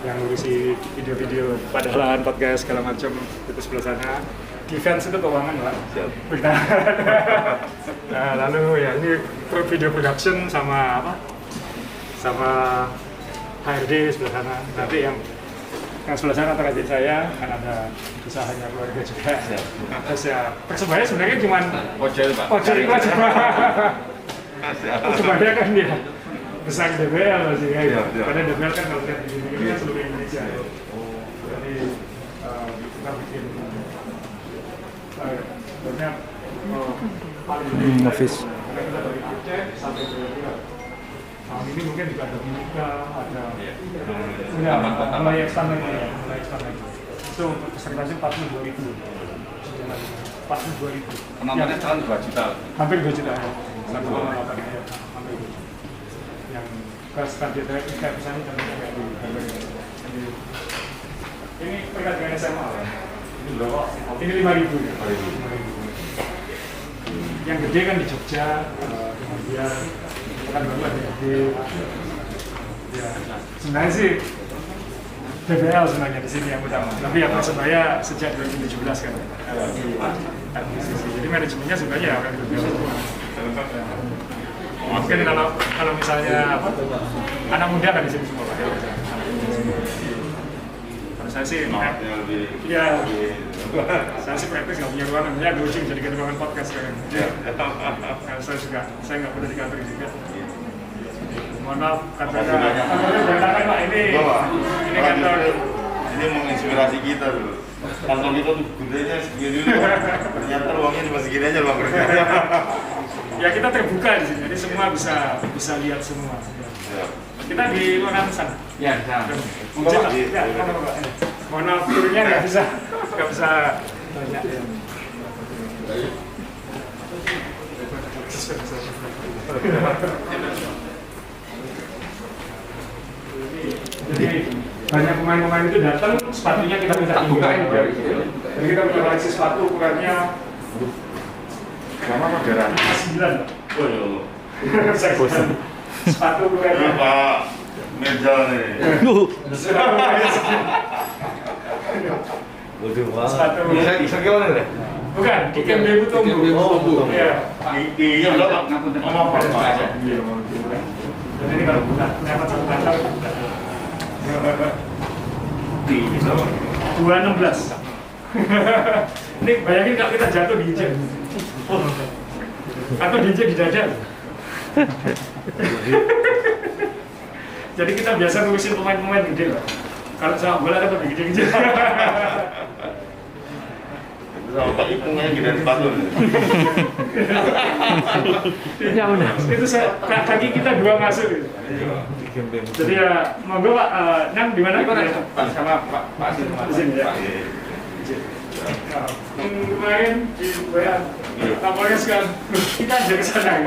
Yang ngurusi video-video padalan, podcast, segala macam itu sebelah sana. Defense itu keuangan, Pak. Siap. Nah, lalu ya ini video production sama apa? Sama HRD sebelah sana. Nanti yang sebelah sana terkait saya kan ada usahanya keluarga juga. Siap. Terus ya Persebaya sebenarnya cuma Ojol, Pak. ojol itu aja. Persebaya kan dia besar DBL masih ya. Pada DBL kan kalau lihat di sini kan seluruh Indonesia. Jadi kita bikin banyak paling office. Karena kita dari Aceh sampai ke tahun ini mungkin juga ada Mimika, ada mulai expand lagi ya, itu untuk presentasi 42.000. 42.000. Penontonnya sekarang 2 juta. Hampir 2 juta ya. 1,8 ya. Hampir 2 juta. Yang ke stadion kayak misalnya contohnya kayak di ini terkait dengan SMA ya. Ini berapa? Ini 5.000 ya. 5.000. Yang gede kan di Jogja, kemudian kan baru ada gede. Ya, sebenarnya sih DBL sebenarnya di sini yang utama. Tapi ya Persebaya sejak 2017 kan di akuisisi. Jadi manajemennya sebenarnya ya orang DBL semua. Mungkin kalau misalnya apa, anak muda kan di sini semua Pak. Kalau saya sih, ya, saya sih praktis nggak punya ruangan. Ya gue jadikan ruangan podcast kan. Kalau saya nggak pernah di kantor juga. Mohon maaf, kantornya berantakan Pak. Ini kantor. Ini menginspirasi kita dulu. Kantor kita tuh gedenya segini dulu. Ternyata ruangnya cuma segini aja Bang. Ya kita terbuka di sini, jadi semua bisa lihat semua. Ya. Kita di ruangan sana. Ya, bisa. Ya, mohon maaf turunnya nggak bisa banyak ya. Jadi banyak pemain-pemain itu datang, sepatunya kita minta tinggalin. Jadi kita punya koleksi sepatu ukurannya Sama modern. 9. Oh iya. Sepatu ukurannya. Pak meja nih. Sepatu. Bisa gimana deh? Bukan, ikan bebu tumbuh. Iya. Iya, udah ngomong apa aja. Jadi ini kalau buka, dapat satu kantong. 216. Ini bayangin kalau kita jatuh di injek. Atau diinjek di dada. Jadi kita biasa ngurusin pemain-pemain gede loh. Kalau sama bola kan lebih gede-gede. Pak hitungannya gedean sepatu. Ya udah. Itu kaki kita 2 masuk. Gitu. Jadi ya monggo Pak, Nang di mana? Pak sama Pak Asin. Di sini ya. Kemarin di Boyan, tampaknya sekarang kita aja ke sana.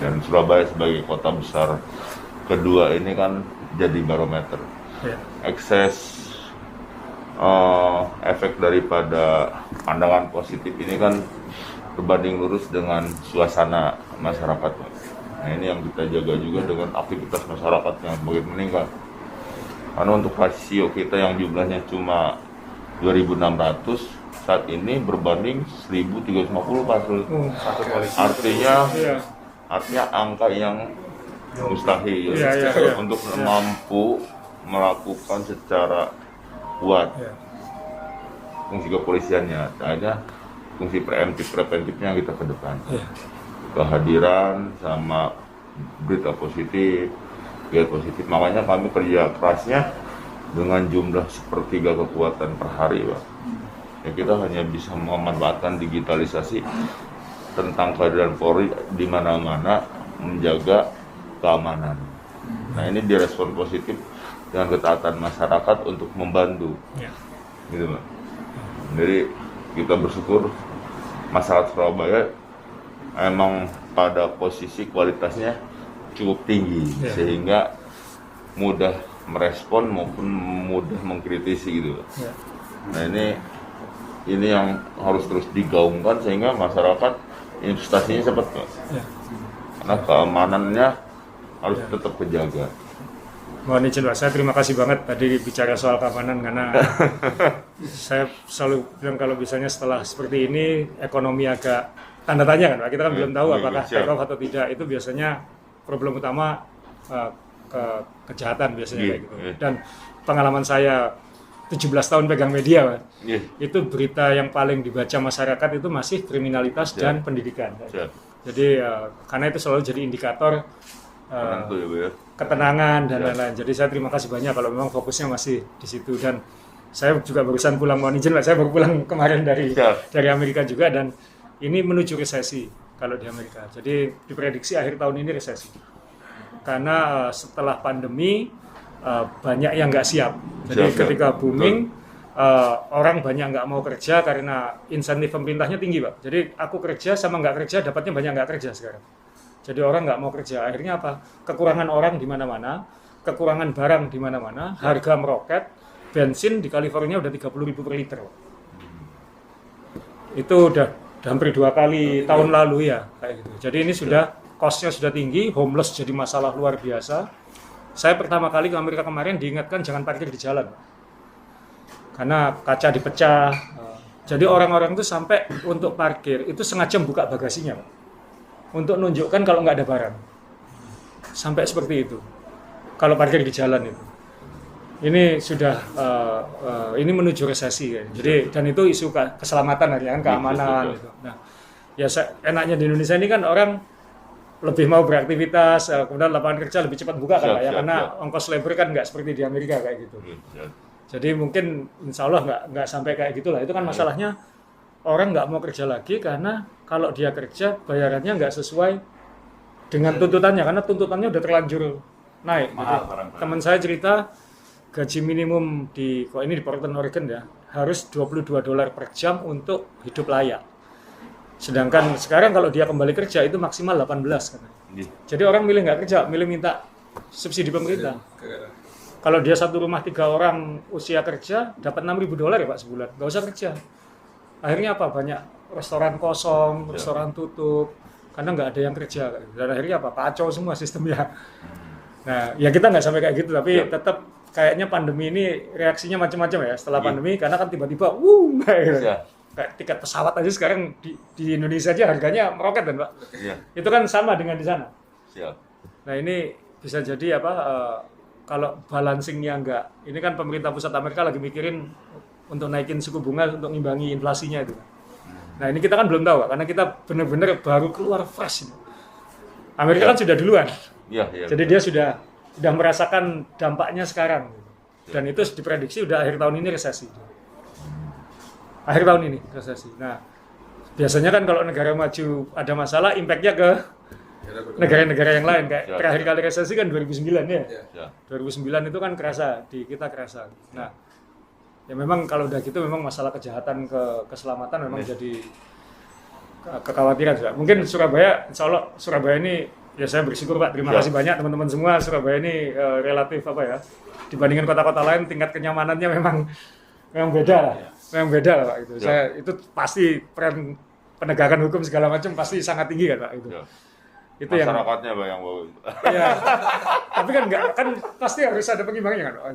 Dan Surabaya sebagai kota besar kedua ini kan jadi barometer. Ekses efek daripada pandangan positif ini kan berbanding lurus dengan suasana masyarakat. Nah ini yang kita jaga juga dengan aktivitas masyarakat yang semakin meningkat. Karena untuk rasio kita yang jumlahnya cuma 2.600 saat ini berbanding 1.350 Pak. Artinya angka yang mustahil untuk mampu melakukan secara kuat fungsi kepolisiannya. Ada fungsi preventifnya kita ke depan. Kehadiran sama berita positif, makanya kami kerja kerasnya dengan jumlah 1/3 kekuatan per hari, Pak. Ya, kita hanya bisa memanfaatkan digitalisasi tentang kehadiran Polri di mana-mana menjaga keamanan. Nah ini direspon positif dengan ketaatan masyarakat untuk membantu, gitu Pak. Jadi kita bersyukur masyarakat Surabaya emang pada posisi kualitasnya cukup tinggi sehingga mudah merespon maupun mudah mengkritisi gitu. Nah ini yang harus terus digaungkan sehingga masyarakat investasinya cepat Pak. Karena keamanannya harus tetap terjaga. Mohon izin Pak, saya terima kasih banget tadi bicara soal keamanan karena saya selalu bilang kalau misalnya setelah seperti ini ekonomi agak tanda tanya kan Pak, kita kan belum tahu apakah take off atau tidak, itu biasanya problem utama kejahatan biasanya kayak gitu. Dan pengalaman saya 17 tahun pegang media Pak, itu berita yang paling dibaca masyarakat itu masih kriminalitas dan pendidikan. Jadi karena itu selalu jadi indikator ketenangan dan lain-lain. Jadi saya terima kasih banyak kalau memang fokusnya masih di situ. Dan saya juga barusan pulang, mohon izin Pak, saya baru pulang kemarin dari Amerika juga, dan ini menuju resesi kalau di Amerika. Jadi diprediksi akhir tahun ini resesi. Karena setelah pandemi banyak yang nggak siap. Jadi ketika booming orang banyak nggak mau kerja karena insentif pemerintahnya tinggi Pak. Jadi aku kerja sama nggak kerja dapatnya banyak nggak kerja sekarang. Jadi orang nggak mau kerja. Akhirnya apa? Kekurangan orang di mana-mana, kekurangan barang di mana-mana, harga meroket, bensin di California udah 30.000 per liter. Itu udah hampir 2 kali tahun lalu ya kayak gitu. Jadi ini sudah cost-nya sudah tinggi, homeless jadi masalah luar biasa. Saya pertama kali ke Amerika kemarin diingatkan jangan parkir di jalan, karena kaca dipecah. Jadi orang-orang itu sampai untuk parkir itu sengaja buka bagasinya, Pak, untuk menunjukkan kalau nggak ada barang. Sampai seperti itu. Kalau parkir di jalan itu, ini sudah ini menuju resesi. Kan. Jadi dan itu isu keselamatan kan, keamanan. Gitu. Nah, ya enaknya di Indonesia ini kan orang lebih mau beraktivitas, kemudian lapangan kerja lebih cepat buka kan, ya, karena ongkos labor kan nggak seperti di Amerika kayak gitu. Jadi mungkin insya Allah nggak sampai kayak gitulah. Itu kan masalahnya orang nggak mau kerja lagi karena kalau dia kerja bayarannya nggak sesuai dengan tuntutannya, karena tuntutannya udah terlanjur naik. Teman saya cerita gaji minimum di Portland, Oregon ya harus $22 per jam untuk hidup layak. Sedangkan sekarang kalau dia kembali kerja itu maksimal 18 katanya. Jadi orang milih nggak kerja, milih minta subsidi pemerintah. Kalau dia satu rumah 3 orang usia kerja dapat $6.000 ya Pak sebulan, nggak usah kerja. Akhirnya apa? Banyak restoran kosong, restoran tutup karena nggak ada yang kerja. Dan akhirnya apa? Kacau semua sistemnya. Nah, ya kita nggak sampai kayak gitu, tapi tetap kayaknya pandemi ini reaksinya macam-macam ya setelah pandemi, karena kan tiba-tiba kayak tiket pesawat aja sekarang di Indonesia aja harganya meroket kan Pak. Itu kan sama dengan di sana. Nah ini bisa jadi apa? Kalau balancingnya enggak, ini kan pemerintah pusat Amerika lagi mikirin untuk naikin suku bunga untuk ngimbangi inflasinya itu. Nah ini kita kan belum tahu, karena kita benar-benar baru keluar fresh. Amerika kan sudah duluan, jadi dia sudah merasakan dampaknya sekarang. Dan itu diprediksi udah akhir tahun ini resesi. Akhir tahun ini resesi. Nah, biasanya kan kalau negara maju ada masalah, impact-nya ke negara-negara yang lain. Kayak terakhir kali resesi kan 2009 ya. 2009 itu kan kerasa, di kita kerasa. Nah, ya memang kalau udah gitu memang masalah kejahatan keselamatan memang jadi kekhawatiran juga. Mungkin Surabaya, insya Allah Surabaya ini, ya saya bersyukur Pak, terima kasih banyak teman-teman semua. Surabaya ini relatif apa ya, dibandingkan kota-kota lain tingkat kenyamanannya memang beda lah. Memang beda lah Pak. Itu pasti peran penegakan hukum segala macam pasti sangat tinggi kan Pak itu. Itu masyarakatnya Pak yang bawa itu. Iya. Tapi kan enggak, kan pasti harus ada pengimbangannya kan Pak.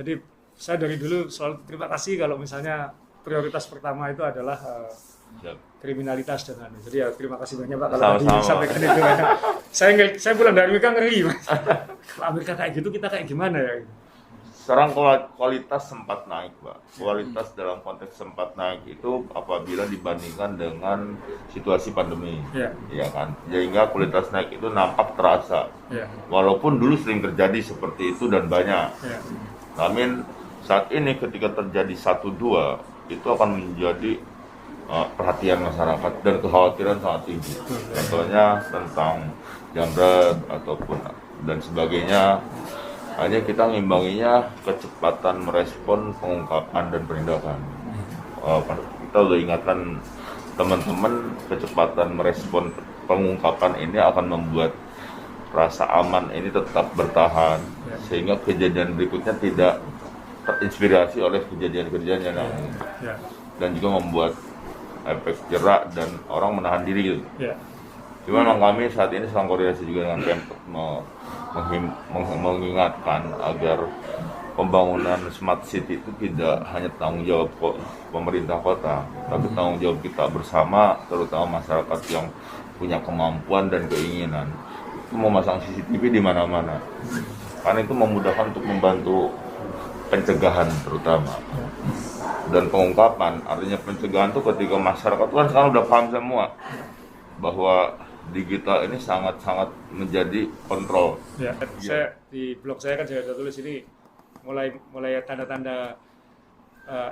Jadi saya dari dulu selalu terima kasih kalau misalnya prioritas pertama itu adalah kriminalitas dan lain. Jadi ya terima kasih banyak Pak kalau disampaikan itu. Saya pulang dari Amerika ngeri Mas. Kalau Amerika kayak gitu kita kayak gimana ya? Sekarang kualitas sempat naik Pak. Kualitas dalam konteks sempat naik itu apabila dibandingkan dengan situasi pandemi, ya kan. Sehingga kualitas naik itu nampak terasa. Walaupun dulu sering terjadi seperti itu dan banyak. Namun saat ini ketika terjadi 1-2 itu akan menjadi perhatian masyarakat dan kekhawatiran sangat tinggi. Contohnya tentang jambret ataupun dan sebagainya. Hanya kita ngimbanginya kecepatan merespon pengungkapan dan penindakan. Kita udah ingatkan teman-teman, kecepatan merespon pengungkapan ini akan membuat rasa aman ini tetap bertahan, sehingga kejadian berikutnya tidak terinspirasi oleh kejadian-kejadian yang lain, dan juga membuat efek jerak dan orang menahan diri gitu. Cuma memang kami saat ini sedang koordinasi juga dengan Pemkot mengingatkan agar pembangunan smart city itu tidak hanya tanggung jawab pemerintah kota, tapi tanggung jawab kita bersama, terutama masyarakat yang punya kemampuan dan keinginan itu memasang CCTV di mana-mana. Karena itu memudahkan untuk membantu pencegahan terutama dan pengungkapan. Artinya pencegahan itu ketika masyarakat kan sekarang udah paham semua bahwa digital ini sangat-sangat menjadi kontrol. Saya di blog saya kan saya sudah tulis ini mulai tanda-tanda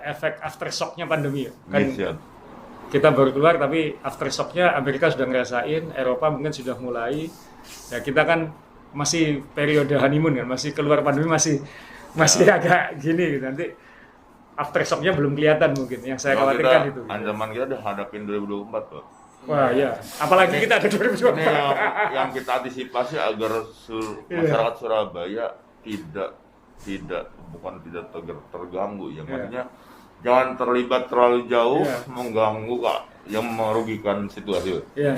efek aftershock-nya pandemi. Kan kita baru keluar tapi aftershock-nya Amerika sudah ngerasain, Eropa mungkin sudah mulai. Ya kita kan masih periode honeymoon kan, masih keluar pandemi masih agak gini gitu. Nanti aftershock-nya belum kelihatan mungkin. Yang saya khawatirkan itu. Ancaman kita udah hadapin 2024 Pak. Wah ya, apalagi kita ada 2024. Ini yang kita antisipasi agar masyarakat Surabaya tidak terganggu ya. Maksudnya jangan terlibat terlalu jauh mengganggu Kak, yang merugikan situasi. Ya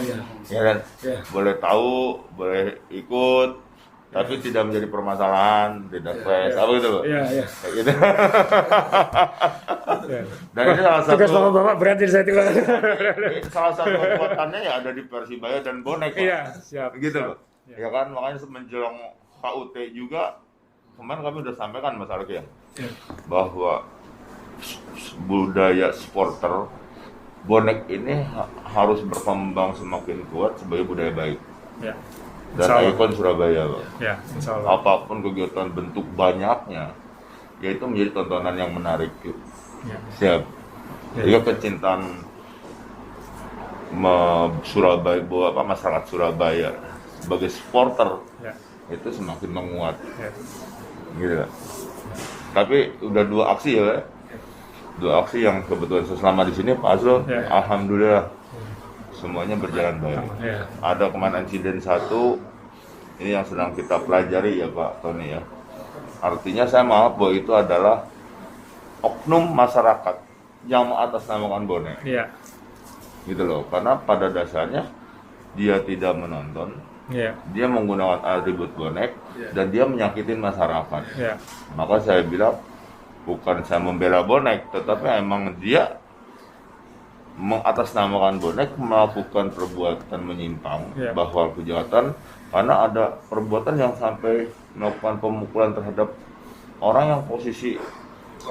kan? Boleh tahu, boleh ikut, tapi tidak menjadi permasalahan, tidak stres, apa gitu loh. Kayak gitu. Dan ini salah satu tugas Bapak berarti saya tiba. Salah satu kekuatannya ya ada di Persibaya dan bonek. Siap. Gitu loh. Ya kan, makanya menjelang HUT juga kemarin kami udah sampaikan Mas Arki bahwa budaya supporter bonek ini harus berkembang semakin kuat sebagai budaya baik. Dan ikon Surabaya loh. Apapun kegiatan bentuk banyaknya, yaitu menjadi tontonan yang menarik. Siap. Jadi kecintaan Surabaya, masyarakat Surabaya sebagai supporter itu semakin menguat. Gitu. Tapi udah 2 aksi ya. 2 aksi yang kebetulan selama di sini Pak Azrul, alhamdulillah semuanya berjalan baik. Ada kemarin insiden 1 ini yang sedang kita pelajari ya Pak Tony ya. Artinya saya maaf bahwa itu adalah oknum masyarakat yang mengatasnamakan bonek. Gitu loh. Karena pada dasarnya dia tidak menonton. Dia menggunakan atribut bonek dan dia menyakitin masyarakat. Maka saya bilang bukan saya membela bonek, tetapi emang dia mengatasnamakan bonek melakukan perbuatan menyimpang bahwa kejahatan, karena ada perbuatan yang sampai melakukan pemukulan terhadap orang yang posisi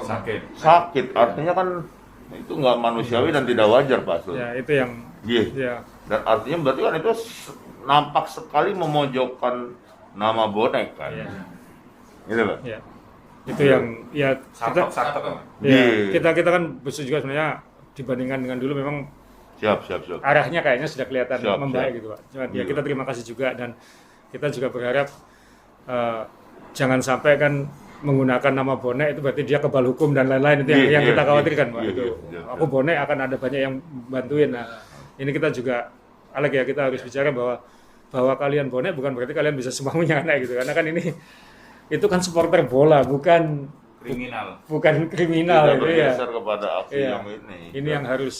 sakit. Artinya kan itu nggak manusiawi dan tidak wajar Pak Sul. Itu yang dan artinya berarti kan itu nampak sekali memojokkan nama bonek kan. Gitu Pak. Itu yang ya kita Sartok. Iya. kita kan besok juga sebenarnya dibandingkan dengan dulu memang Siap. arahnya kayaknya sudah kelihatan Siap, membaik siap. gitu Pak. Cuma ya Iya. kita terima kasih juga dan kita juga berharap jangan sampai kan menggunakan nama bonek itu berarti dia kebal hukum dan lain-lain itu yang Iya, kita iya, khawatirkan Pak. iya, Itu iya. aku bonek akan ada banyak yang bantuin. Nah, ini kita juga Alek ya kita harus bicara bahwa kalian bonek bukan berarti kalian bisa semuanya gitu. Karena kan ini itu kan supporter bola bukan Kriminal. kriminal Kita itu ya. bergeser kepada aksi Iya. yang ini. Ini yang harus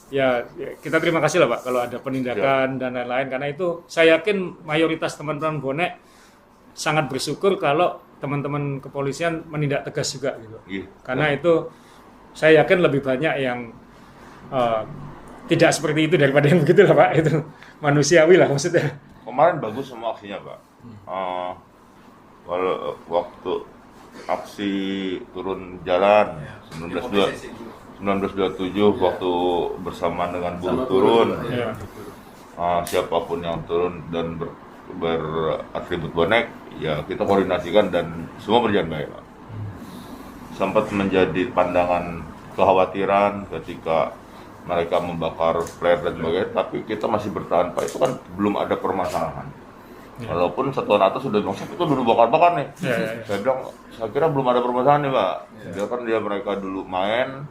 ya kita terima kasih lah Pak kalau ada penindakan dan lain-lain karena itu saya yakin mayoritas teman-teman bonek sangat bersyukur kalau teman-teman kepolisian menindak tegas juga gitu. Iya. Karena itu saya yakin lebih banyak yang tidak seperti itu daripada yang begitu lah Pak. Itu manusiawi lah maksudnya. Kemarin bagus semua aksinya, Pak. Kalau waktu aksi turun jalan 1927 waktu bersamaan dengan buruh turun, Ya. siapapun yang turun dan beratribut bonek, ya kita koordinasikan dan semua berjalan baik, Pak. Sempat menjadi pandangan kekhawatiran ketika mereka membakar flare dan sebagainya, tapi kita masih bertahan, Pak. Itu kan belum ada permasalahan. Walaupun satuan atas sudah bilang, itu dulu bakar-bakar nih. Ya. Saya bilang, saya kira belum ada permasalahan nih, Pak. Dia mereka dulu main,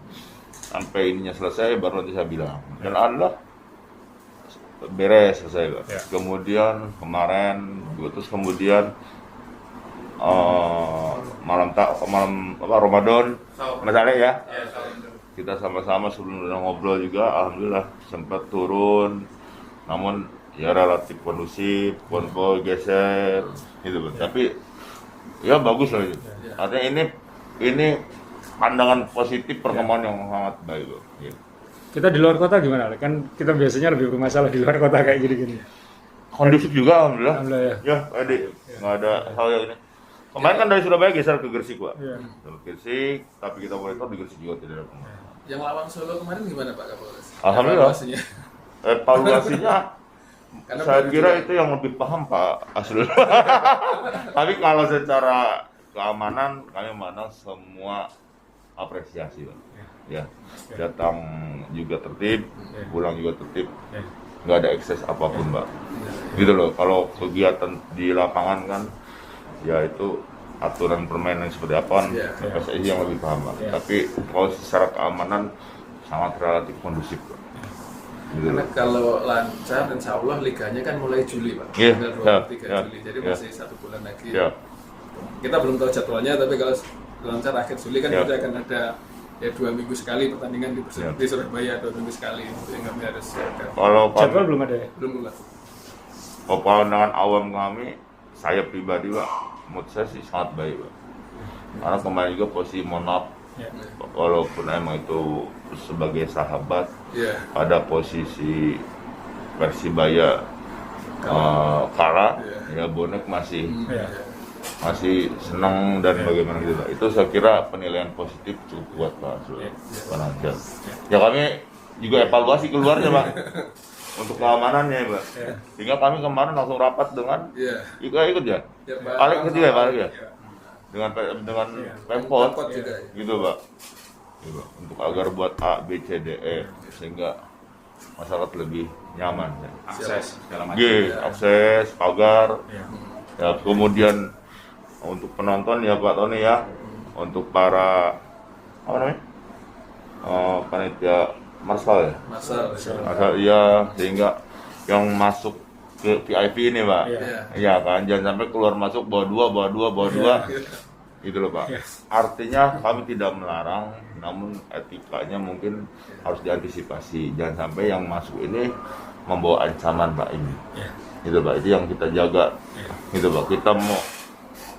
sampai ininya selesai, baru nanti saya bilang. Dan adalah beres selesai, Pak. Ya. Kemudian kemarin, terus kemudian malam Ramadan, misalnya ya, kita sama-sama sebelum udah ngobrol juga, alhamdulillah sempat turun, namun ya relatif kondusif, konvoy geser, gitu. Tapi ya bagus lah itu. Artinya ini pandangan positif perkembangan yang sangat baik loh. Gitu. Kita di luar kota gimana? Kan kita biasanya lebih bermasalah di luar kota kayak gini-gini. Kondusif juga alhamdulillah. Alhamdulillah Ya, adik, nggak ada hal yang ini. Kemarin kan dari Surabaya geser ke Gresik, Pak. ya. Ke Gresik, tapi kita monitor di Gresik juga tidak ada pengaruh. Yang lawan Solo kemarin gimana Pak Kapolres? Alhamdulillah. Evaluasinya. Evaluasinya Karena saya baru kira juga- itu yang lebih paham Pak Asrul. Tapi kalau secara keamanan kami mana semua apresiasi, Pak. Ya, datang juga tertib, pulang juga tertib, nggak ada ekses apapun, Pak. Gitu loh. Kalau kegiatan di lapangan kan, ya itu aturan permainan seperti apa, PSSI yang lebih paham, Pak. Tapi kalau secara keamanan sangat relatif kondusif, Pak. Gitu Karena loh. kalau lancar, insya Allah liganya kan mulai Juli Pak. Iya, Tanggal ya, 23 ya, Juli, jadi ya. masih 1 bulan lagi. Ya, Kita belum tahu jadwalnya, tapi kalau lancar akhir Juli kan Ya. kita akan ada ya 2 minggu sekali pertandingan Ya. di Surabaya, 2 minggu sekali. Itu yang kami harus siapkan. kalau Jadwal belum ada ya? Belum mulai. kalau pandangan awam kami, saya pribadi, Pak, mood saya sih sangat baik, Pak. Karena kemarin juga posisi mohon maaf, Ya. walaupun emang itu sebagai sahabat, Iya. pada posisi Persibaya kalah, ya bonek masih Ya. senang dan bagaimana gitu, Pak. Itu saya kira penilaian positif cukup kuat, Pak. Penajam. Ya kami juga evaluasi keluarnya, Pak. Untuk keamanannya, Pak. Sehingga kami kemarin langsung rapat dengan Iya. ikut ya. Ya, Pak. Paling ketiga ya, Pak ya. Dengan Pemkot Pemkot juga. gitu, Pak. Gitu, Pak. Untuk agar buat A, B, C, D, E sehingga masyarakat lebih nyaman ya. Akses segala macam. Akses, pagar, Ya. ya kemudian untuk penonton ya Pak Tony ya, untuk para apa namanya panitia marshal ya, Masal. ya sehingga yang masuk ke VIP ini Pak, Iya. ya kan jangan sampai keluar masuk bawa dua, gitu loh Pak. Iya. Artinya kami tidak melarang, namun etikanya mungkin harus diantisipasi, jangan sampai yang masuk ini membawa ancaman Pak ini. Iya. Gitu Pak, itu yang kita jaga. Gitu Pak, kita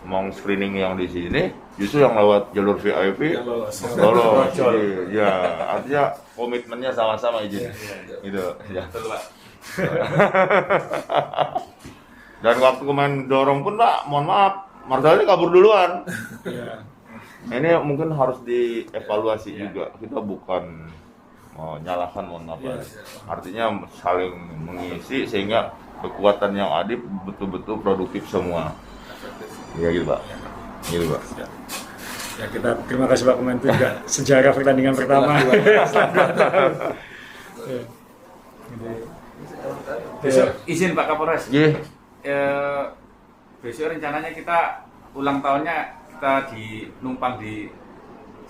mau screening yang di sini, justru yang lewat jalur VIP Yang lolos. lolos. Ya, artinya komitmennya sama-sama izin. Gitu. Ya. Betul, Pak. Dan waktu kemarin dorong pun Pak, mohon maaf, Marcel ini kabur duluan. Ya. Ini mungkin harus dievaluasi juga. Kita bukan nyalahkan, mohon maaf. Iya, Artinya saling mengisi sehingga kekuatan yang adip betul-betul produktif semua. Ya gitu Pak. Gitu Pak. Ya kita terima kasih Pak Kementerian juga sejarah pertandingan pertama. Setelah 2 tahun. Ya. Besok izin Pak Kapolres. Iya. Besok rencananya kita ulang tahunnya kita numpang di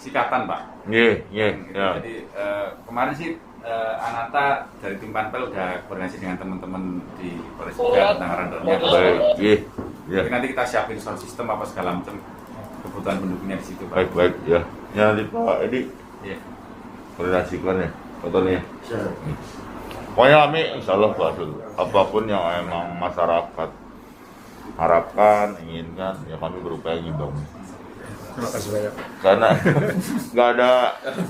Sikatan Pak. Iya, iya, ya. Jadi kemarin sih Ananta dari tim Panpel udah koordinasi dengan teman-teman di Polres juga tentang randornya. Baik, iya, iya. Jadi nanti kita siapin sound system apa segala macam kebutuhan pendukungnya di situ Pak. Baik, baik, ya. Ya, nanti Pak Edi Iya. koordinasikan ya, fotonya. Pokoknya kami insya Allah Pak Sul, apapun yang emang masyarakat harapkan, inginkan, ya kami berupaya ngimbang. Terima kasih banyak. Karena nggak ada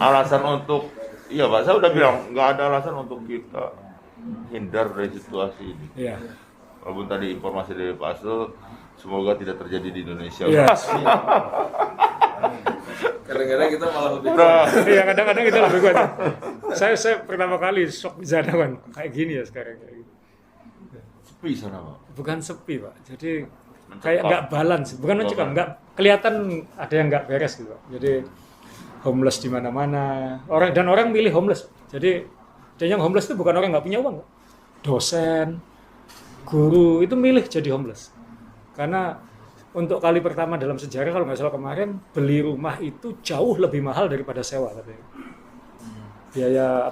alasan untuk, iya Pak, saya udah bilang nggak ada alasan untuk kita hindar dari situasi ini. Iya. Walaupun tadi informasi dari Pak Sul, semoga tidak terjadi di Indonesia. Iya. Kadang-kadang kita malah lebih Iya, kadang-kadang kita lebih kuat. Saya pertama kali shock di sana kan, kayak gini ya sekarang kayak gitu. Sepi sana Pak. Bukan sepi Pak, jadi Mencekam. kayak nggak balance, bukan mencekam, nggak kelihatan ada yang nggak beres gitu Pak. Jadi homeless di mana-mana, orang milih homeless. Jadi dan yang homeless itu bukan orang nggak punya uang, Pak. Dosen, guru itu milih jadi homeless. Karena untuk kali pertama dalam sejarah kalau nggak salah kemarin beli rumah itu jauh lebih mahal daripada sewa katanya. Biaya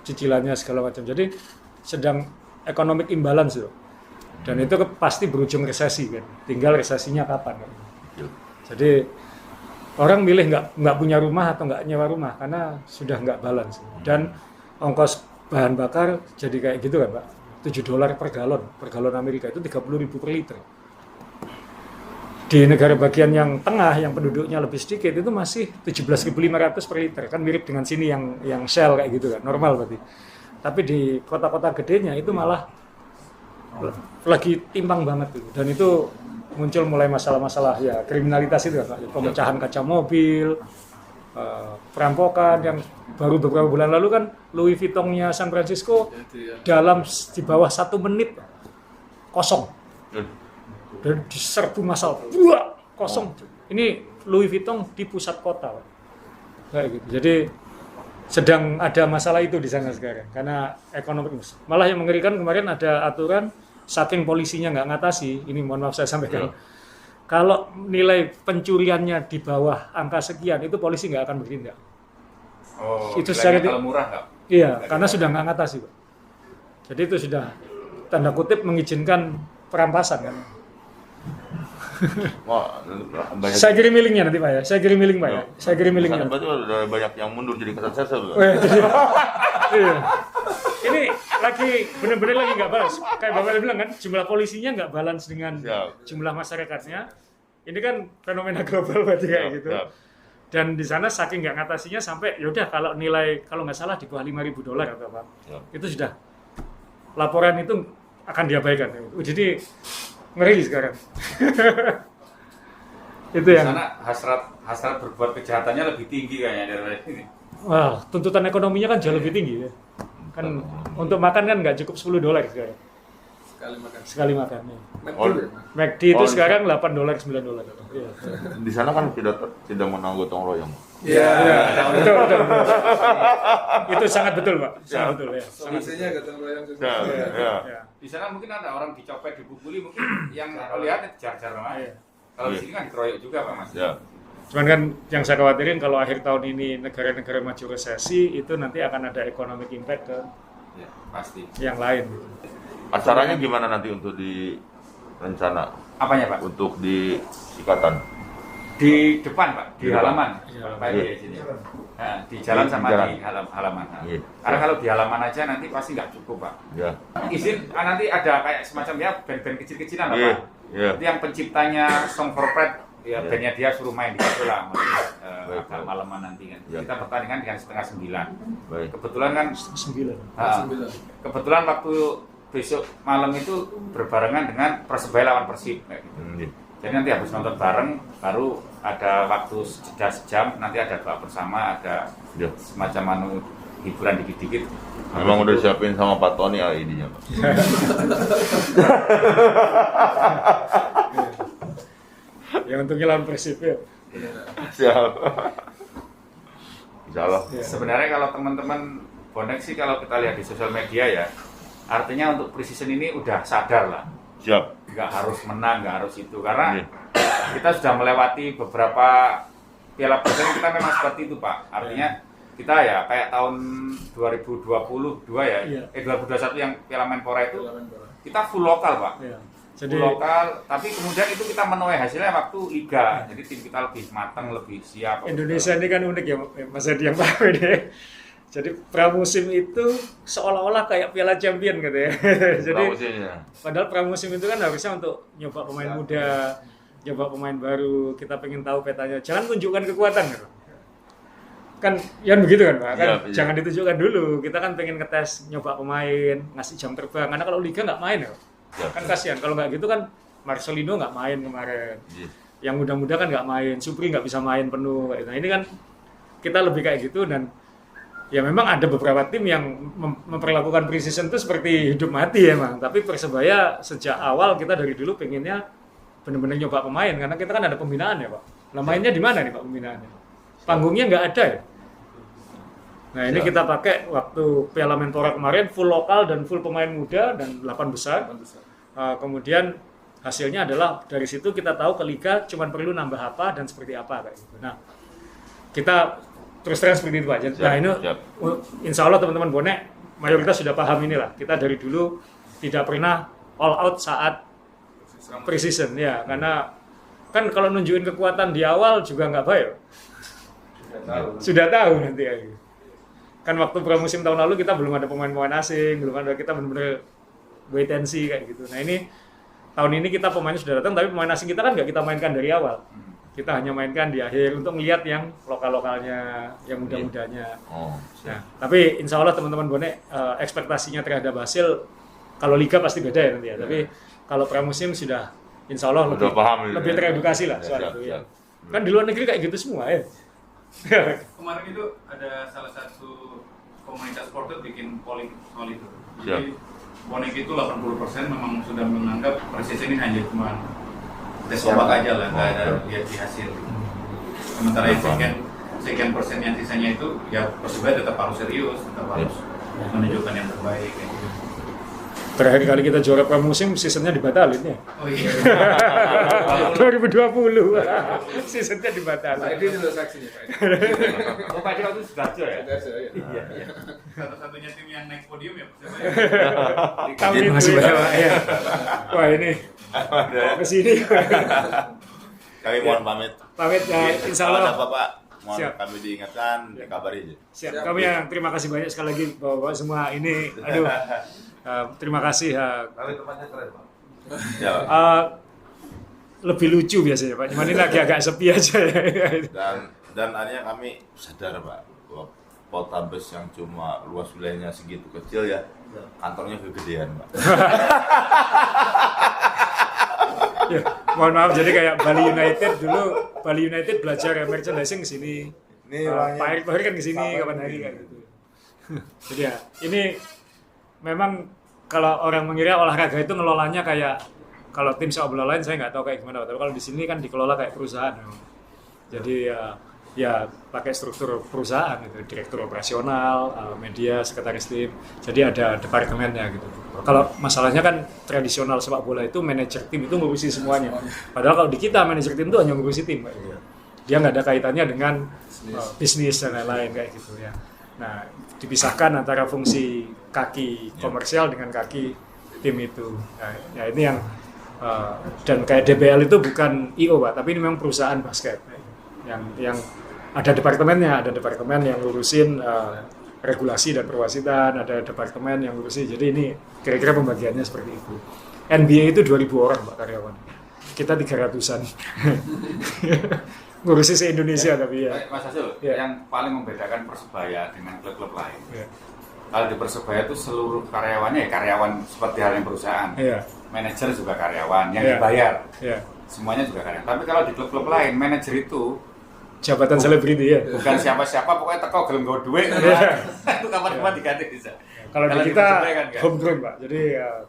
cicilannya segala macam. Jadi sedang economic imbalance loh. Dan itu pasti berujung resesi kan. Tinggal resesinya kapan kan. Jadi orang milih nggak punya rumah atau nggak nyewa rumah karena sudah nggak balance. Dan ongkos bahan bakar jadi kayak gitu kan Pak. $7 per galon Amerika itu 30.000 per liter. Di negara bagian yang tengah yang penduduknya lebih sedikit itu masih 17.500 per liter, kan mirip dengan sini yang Shell kayak gitu kan, normal berarti. Tapi di kota-kota gedenya itu malah lagi timpang banget gitu. Dan itu muncul mulai masalah-masalah ya kriminalitas itu kan, pemecahan kaca mobil, perampokan yang baru beberapa bulan lalu kan Louis Vuitton-nya San Francisco dalam di bawah 1 menit kosong. Dan diserbu massal, kosong. Ini Louis Vuitton di pusat kota, kayak gitu. Jadi sedang ada masalah itu di sana sekarang karena ekonomi. Malah yang mengerikan kemarin ada aturan saking polisinya nggak ngatasi. Ini mohon maaf saya sampaikan. Kalau nilai pencuriannya di bawah angka sekian itu polisi nggak akan bertindak. Oh, itu secara kalau murah nggak? Iya, karena sudah nggak ngatasi, Pak. Jadi itu sudah tanda kutip mengizinkan perampasan kan. Wah, banyak. Saya kirim linknya nanti Pak ya. Saya kirim link Pak ya. Saya kirim linknya. Berarti udah banyak yang mundur jadi kesan saya Oh, ya, jadi, iya. Ini lagi benar-benar lagi nggak balance. Kayak Bapak bilang kan, jumlah polisinya nggak balance dengan jumlah masyarakatnya. Ini kan fenomena global berarti kayak gitu. Dan di sana saking nggak ngatasinya sampai yaudah kalau nilai kalau nggak salah di bawah $5.000 atau apa, itu sudah laporan itu akan diabaikan. Jadi ngeri sekarang. Itu Di yang. sana hasrat berbuat kejahatannya lebih tinggi kayaknya daripada ini. Wah, tuntutan ekonominya kan jauh lebih tinggi ya. Kan untuk makan kan nggak cukup $10 sekarang. Sekali makan. Ya. McD itu sekarang $8, $9. Iya. Di sana kan tidak menang gotong royong. Iya, betul. Itu sangat betul, Pak. Sangat betul ya. Solusinya gotong royong juga. Ya. Di sana mungkin ada orang dicopet, dipukuli, mungkin yang lihat jar-jar aja. Kalau di sini kan dikeroyok juga Pak Mas. Ya. Cuman kan yang saya khawatirin kalau akhir tahun ini negara-negara maju resesi itu nanti akan ada economic impact ke Pasti. yang lain. Acaranya gimana nanti untuk di rencana? Apanya Pak? Untuk di Sikatan? Di depan Pak, di Di depan. halaman. Iya. Pak di sini. Nah, di jalan sama di halaman. Nah. Iya. Karena kalau di halaman aja nanti pasti nggak cukup Pak. Ya. Izin nanti ada kayak semacam ya band-band kecil-kecilan lah Iya. Pak. Iya. Itu yang penciptanya Song for Pride ya bandnya dia suruh main di situ lah Baik, agak malaman nanti kan. Ya. Kita pertandingan dengan 8:30. Baik. Kebetulan kan 9. kebetulan waktu besok malam itu berbarengan dengan Persebaya lawan Persib kayak gitu. Iya. Jadi nanti habis nonton bareng baru ada waktu jeda sejam, nanti ada doa bersama, ada Ya. semacam hiburan dikit-dikit. Memang udah disiapin sama Pak Tony ID-nya, Pak. Ya untungnya lawan Persib ya. Siap. Insya Allah. Sebenarnya kalau teman-teman bonek sih kalau kita lihat di sosial media ya, artinya untuk pre-season ini udah sadar lah. Siap. Nggak harus menang, nggak harus itu. Karena kita sudah melewati beberapa Piala Presiden kita memang seperti itu Pak. Artinya kita ya kayak tahun 2022 ya, 2021 yang Piala Menpora itu kita full lokal Pak. Jadi Full lokal, tapi kemudian itu kita menuai hasilnya waktu Liga. Jadi tim kita lebih matang, lebih siap. Indonesia ini kan unik ya Mas Edi yang tahu ini. Jadi pramusim itu seolah-olah kayak Piala Champion gitu ya. Jadi padahal pramusim itu kan harusnya untuk nyoba pemain muda, nyoba pemain baru, kita pengen tahu petanya. Jangan tunjukkan kekuatan gitu. Kan yang begitu kan Pak, kan jangan ditunjukkan dulu. Kita kan pengen ngetes, nyoba pemain, ngasih jam terbang. Karena kalau Liga nggak main ya, kan kasihan. Kalau nggak gitu kan Marcelino nggak main kemarin. Yang muda-muda kan nggak main, Supri nggak bisa main penuh. Nah ini kan kita lebih kayak gitu dan ya memang ada beberapa tim yang memperlakukan pre-season itu seperti hidup mati emang. Tapi Persebaya sejak awal kita dari dulu pengennya benar-benar nyoba pemain karena kita kan ada pembinaan ya Pak. Nah mainnya di mana nih Pak pembinaannya? Panggungnya nggak ada ya. Nah ini kita pakai waktu Piala Menpora kemarin full lokal dan full pemain muda dan 8 besar. Kemudian hasilnya adalah dari situ kita tahu ke Liga cuma perlu nambah apa dan seperti apa kayak gitu. Nah kita terus terang seperti itu Pak. Nah ini insya Allah teman-teman bonek mayoritas sudah paham inilah. Kita dari dulu tidak pernah all out saat pre-season ya karena kan kalau nunjukin kekuatan di awal juga nggak baik. Sudah tahu nanti ya. Kan waktu pramusim tahun lalu kita belum ada pemain-pemain asing, belum ada, kita benar-benar wait and see kayak gitu. Nah ini tahun ini kita pemainnya sudah datang, tapi pemain asing kita kan nggak kita mainkan dari awal. Kita hanya mainkan di akhir untuk melihat yang lokal-lokalnya, yang muda-mudanya. Nah, tapi insya Allah teman-teman bonek ekspektasinya terhadap hasil kalau Liga pasti beda ya nanti ya. Tapi kalau pramusim sudah insya Allah lebih teredukasi lah soal itu ya. Kan di luar negeri kayak gitu semua ya. Kemarin itu ada salah satu komunitas supporter bikin polling soal itu. Jadi bonek itu 80% memang sudah menganggap pre-season ini hanya cuma tes ombak aja lah, nggak ada lihat di hasil. Sementara yang sekian persen yang sisanya itu ya Persebaya tetap harus serius, tetap harus menunjukkan yang terbaik. Kayak gitu. Terakhir kali kita juara pramusim, seasonnya dibatalin ya. Oh iya. 2020, seasonnya dibatalin. Pak Edi itu saksinya Pak Edi. Oh Pak Edi waktu sudah ya? Iya. Satu-satunya tim yang naik podium ya Persebaya. Terima kasih banyak Pak. Ya. Wah ini kesini. Kami mohon pamit. Pamit ya, insya Allah. Kalau ada Bapak, mohon Siap. kami diingatkan, dikabari aja. Siap. Kami yang terima kasih banyak sekali lagi bapak semua ini. Aduh, terima kasih. Tapi tempatnya keren Pak. Ya. Lebih lucu biasanya Pak. Cuman ini lagi agak sepi aja ya. Dan akhirnya kami sadar Pak, bahwa Poltabes yang cuma luas wilayahnya segitu kecil ya, kantornya kegedean Pak. Ya, mohon maaf jadi kayak Bali United dulu, Bali United belajar merchandising ke sini. Pak Erick Thohir kan ke sini kapan hari kayak gitu. Jadi ya, ini memang kalau orang mengira olahraga itu ngelolanya kayak kalau tim sepak bola lain saya nggak tahu kayak gimana, tapi kalau di sini kan dikelola kayak perusahaan. Jadi ya pakai struktur perusahaan gitu, direktur operasional, media, sekretaris tim. Jadi ada departemennya gitu. Kalau masalahnya kan tradisional sepak bola itu manajer tim itu ngurusi semuanya. Padahal kalau di kita manajer tim itu hanya ngurusi tim kayak gitu. Dia nggak ada kaitannya dengan bisnis dan lain-lain kayak gitu ya. Nah, dipisahkan antara fungsi kaki komersial dengan kaki tim itu. Nah, ya ini yang dan kayak DBL itu bukan IO Pak, tapi ini memang perusahaan basket yang ada departemennya, ada departemen yang ngurusin regulasi dan perwasitan, ada departemen yang ngurusin. Jadi ini kira-kira pembagiannya seperti itu. NBA itu 2.000 orang Pak karyawan. Kita 300-an. Ngurusi se-Indonesia tapi ya. Mas Hasil, yang paling membedakan Persebaya dengan klub-klub lain. Kalau di Persebaya itu seluruh karyawannya ya karyawan seperti halnya perusahaan. Manajer juga karyawan yang dibayar. Semuanya juga karyawan. Tapi kalau di klub-klub lain, manajer itu jabatan selebriti ya. Bukan siapa-siapa, pokoknya teko gelem nggo duit. Itu kapan-kapan diganti bisa. Kalau di kita kan, homegrown Pak. Jadi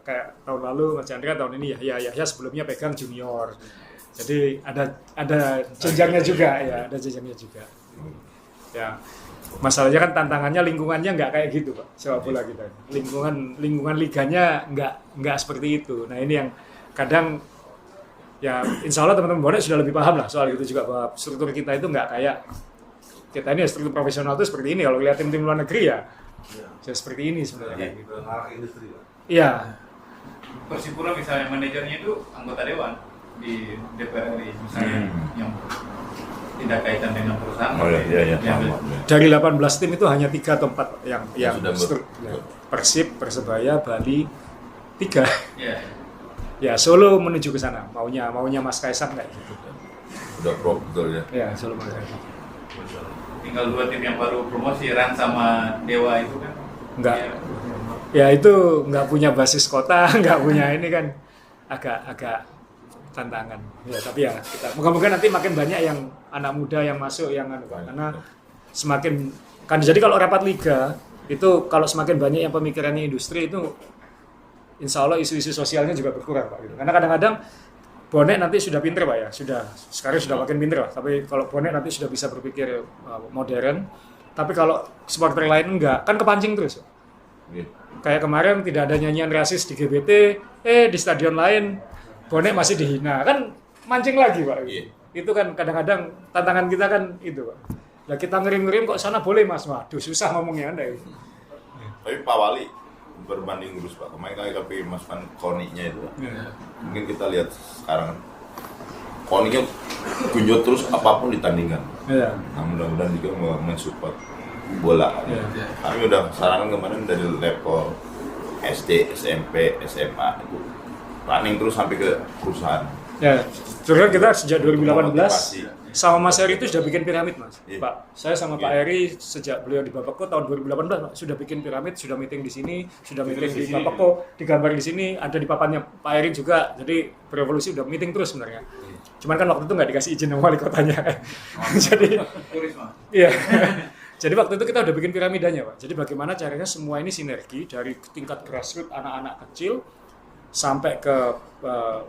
kayak tahun lalu Mas Chandra, tahun ini Yahya sebelumnya pegang junior. Jadi ada jenjangnya juga ya, ada jenjangnya juga. Ya, masalahnya kan tantangannya lingkungannya nggak kayak gitu Pak, sepak bola kita. Lingkungan liganya nggak seperti itu. Nah ini yang kadang ya insya Allah teman-teman bonek sudah lebih paham lah soal itu juga, bahwa struktur kita itu nggak kayak kita ini, struktur profesional itu seperti ini. Kalau lihat tim-tim luar negeri ya seperti ini sebenarnya. Iya. Persipura misalnya manajernya itu anggota dewan di DPR RI misalnya yang tidak kaitan dengan perusahaan. Oh iya. Dari 18 tim itu hanya 3 atau 4 yang sudah Persib, Persebaya, Bali 3. Iya. Ya Solo menuju ke sana. Maunya Mas Kaisang kayak gitu. Udah pro betul ya. Ya Solo mau kayak gitu. Tinggal 2 tim yang baru promosi, Ran sama Dewa itu kan. Enggak. Ya, Ya itu nggak punya basis kota, nggak punya ini kan agak tantangan. Ya tapi ya kita moga-moga nanti makin banyak yang anak muda yang masuk yang karena semakin kan jadi kalau rapat liga itu kalau semakin banyak yang pemikirannya industri itu insya Allah isu-isu sosialnya juga berkurang Pak. Gitu. Karena kadang-kadang bonek nanti sudah pinter Pak ya, sekarang sudah makin pinter lah. Tapi kalau bonek nanti sudah bisa berpikir modern. Tapi kalau supporter lain enggak, kan kepancing terus. Kayak kemarin tidak ada nyanyian rasis di GBT, di stadion lain bonek masih dihina, kan mancing lagi Pak. Itu kan kadang-kadang tantangan kita kan itu Pak. Lah kita ngirim-ngirim kok sana boleh Mas, waduh susah ngomongnya Anda. Tapi Pak Wali berbanding lurus Pak, kemarin kami masukkan Koninya itu Pak. Mungkin kita lihat sekarang Koninya kunjut terus apapun ditandingkan. Nah mudah-mudahan juga mensupport bola. Kami udah sarankan kemarin dari level SD, SMP, SMA itu running terus sampai ke perusahaan. Ya, sebenarnya kita sejak 2018 sama Mas Eri itu sudah bikin piramid Mas. Pak, saya sama Pak Eri sejak beliau di Bapeko tahun 2018 Pak, sudah bikin piramid, sudah meeting di sini, sudah meeting di Bapeko, digambar di sini, ada di papannya Pak Eri juga. Jadi berevolusi udah meeting terus sebenarnya. Cuman kan waktu itu nggak dikasih izin sama wali kotanya. Jadi iya. Jadi waktu itu kita udah bikin piramidanya Pak. Jadi bagaimana caranya semua ini sinergi dari tingkat grassroots anak-anak kecil sampai ke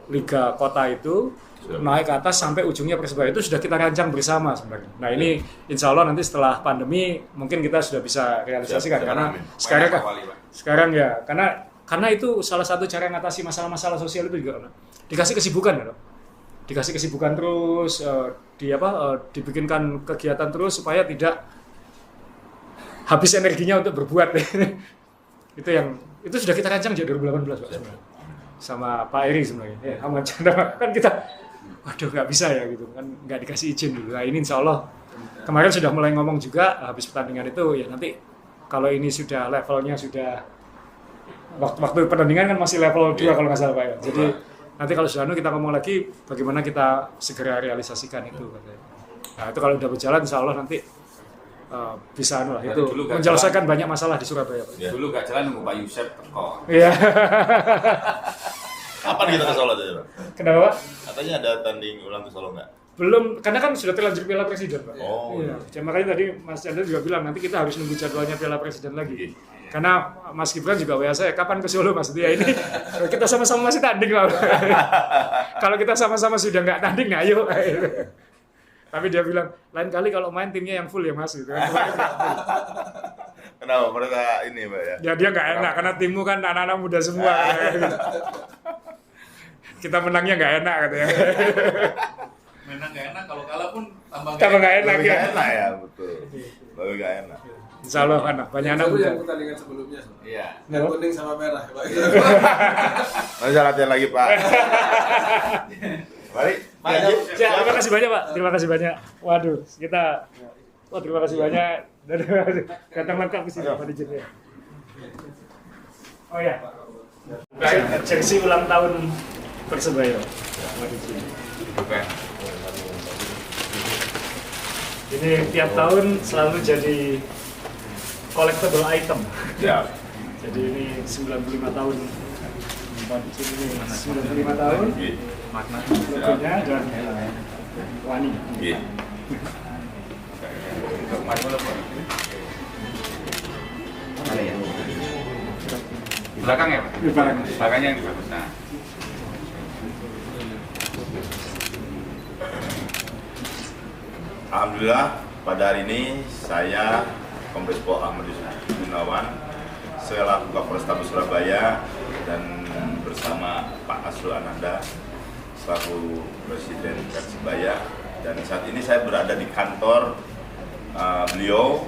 liga kota itu naik ke atas sampai ujungnya Persebaya itu sudah kita rancang bersama sebenarnya. Nah ini insya Allah nanti setelah pandemi mungkin kita sudah bisa realisasikan karena sekarang ya karena itu salah satu cara mengatasi masalah-masalah sosial itu juga dikasih kesibukan ya, dikasih kesibukan terus dibikinkan kegiatan terus supaya tidak habis energinya untuk berbuat. itu sudah kita rancang sejak 2018 Pak sebenarnya. Sama Pak Eri sebenarnya. Sama Chandra kan kita waduh nggak bisa ya gitu kan, nggak dikasih izin dulu. Nah ini insya Allah kemarin sudah mulai ngomong juga habis pertandingan itu ya nanti kalau ini sudah levelnya sudah waktu pertandingan kan masih level 2 kalau nggak salah Pak ya. Jadi nanti kalau sudah kita ngomong lagi bagaimana kita segera realisasikan itu katanya. Nah itu kalau udah berjalan insya Allah nanti bisa lah itu menyelesaikan banyak masalah di Surabaya Pak. Ya. Dulu gak jalan nunggu Pak Yusef teko. Iya. Kapan kita ke Solo aja Pak? Kenapa? Katanya ada tanding ulang ke Solo nggak? Belum, karena kan sudah terlanjur Piala Presiden Pak. Oh iya. Makanya tadi Mas Chandra juga bilang nanti kita harus nunggu jadwalnya Piala Presiden lagi. Karena Mas Gibran juga WA saya, kapan ke Solo Mas? Ya ini kita sama-sama masih tanding lah. Kalau kita sama-sama sudah nggak tanding, ayo. Tapi dia bilang, lain kali kalau main timnya yang full ya Mas. Gitu. Kenapa? Mereka ini Mbak ya? Ya dia nggak enak, karena timmu kan anak-anak muda semua. Kita menangnya nggak enak katanya. Menang nggak enak, kalau kalah pun tambah nggak enak ya. Nggak enak ya, betul. Lebih nggak enak. Insya Allah kan, banyak anak muda. Yang pertandingan sebelumnya. Iya. Dan kuning sama merah Pak. Nanti saya latihan lagi Pak. Balik. Terima kasih banyak Pak, terima kasih banyak. Waduh, terima kasih banyak. Datang lengkap ke sini Pak Dirjen. Oh ya, jersey ulang tahun Persebaya. Ini tiap tahun selalu jadi collectible item. Ya. Jadi ini 95 tahun. Ini 95 tahun. Logonya dan wani. Iya. Di belakang ya Pak? Di belakang. Belakangnya yang bagus. Nah. Alhamdulillah pada hari ini saya Kombes Pol Ahmad Yusuf Gunawan selaku Kapolrestabes Surabaya dan bersama Pak Asrul Ananda selaku Presiden Persibaya, dan saat ini saya berada di kantor beliau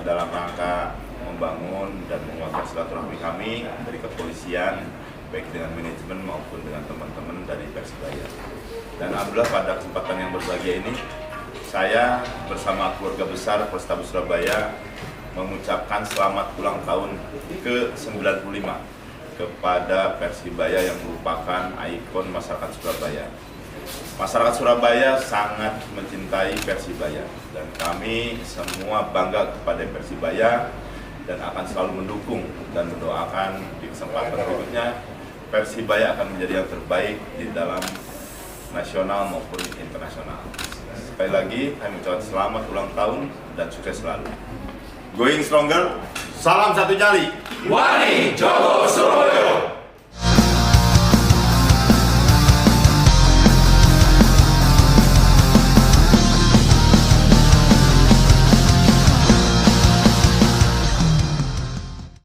dalam rangka membangun dan menguatkan silaturahmi kami dari kepolisian, baik dengan manajemen maupun dengan teman-teman dari Persibaya. Dan alhamdulillah pada kesempatan yang berbahagia ini saya bersama keluarga besar Polrestabes Surabaya mengucapkan selamat ulang tahun ke-95 kepada Persibaya yang merupakan ikon masyarakat Surabaya. Masyarakat Surabaya sangat mencintai Persibaya dan kami semua bangga kepada Persibaya dan akan selalu mendukung dan mendoakan di kesempatan berikutnya Persibaya akan menjadi yang terbaik di dalam nasional maupun internasional. Sekali lagi kami ucapkan selamat ulang tahun dan sukses selalu. Going stronger, salam satu jari. Wani Jogo Surabaya.